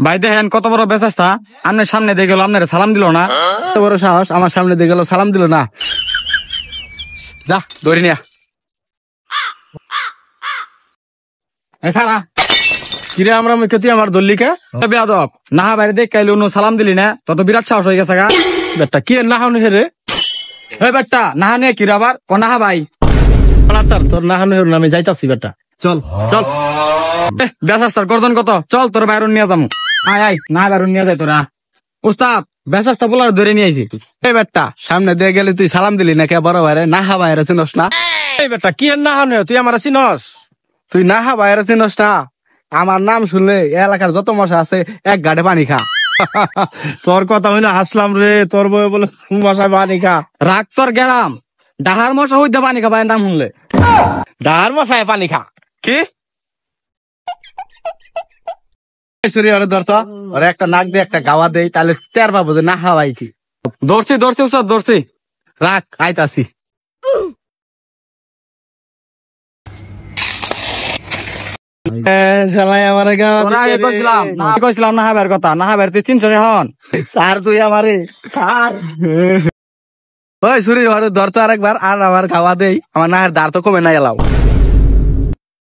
ভাই দেখেন কত বড় বেচাস্তা, আপনার সামনে দিয়ে গেল আপনার সালাম দিল না। কত বড় সাহস, আমার সামনে দিয়ে গেল সালাম দিল না। যা ধরি নিয়া খারা কিরে আমরা মুখে তুই আমার দল্লিকা বেয়াদব না বাইরে দেখ কাইলে অন্য সালাম দিলি না, তত বিরাট সাহস হয়ে গেছে গা। বেটা কি না হানো রে? ওই বেটা নাহা নিয়ে কি আবার কনাহা ভাই? স্যার তোর না হানো আমি যাইতাছি বেটা। চল চল বেচাস্তার গর্জন কত, চল তোর বাইরে নিয়ে যাবো। আয় আয় না বাইরে নিয়ে যায় তোরা। উস্তাদ বেচাস্তা বলার ধরে নিয়ে আইছি। এই বেটা সামনে দিয়ে গেলে তুই সালাম দিলি না কে বড় ভাইরে? না হা ভাইরে চিনস না? এই বেটা কি না হানো তুই আমার চিনস? তুই না হা ভাইরে চিনস না? আমার নাম শুনলে এলাকার যত মশা আছে এক গাড়ে পানি খা। তোর কথা হইলে হাসলাম রে, তোর বই বলে মশা পানি খা। রাগ তোর গেলাম, ডাহার মশা হইতে পানি খাবাই নাম শুনলে। ডাহার মশায় পানি খা কি? ওরে একটা নাক দিয়ে একটা গাওয়া দেই, তাহলে তের পাবো যে না হাওয়াই কি। ধরছি ধরছি উস্তাদ ধরছি। রাখ আইতাছি। কইছিলাম না হাবের কথা, না হাবের তুই 300 হন। স্যার তুই আমারে ওই সুরি ধরতো আরেকবার, আর আমার গাওয়া দেই, আমার নাহের দাঁড় তো কমে নাই এলাও।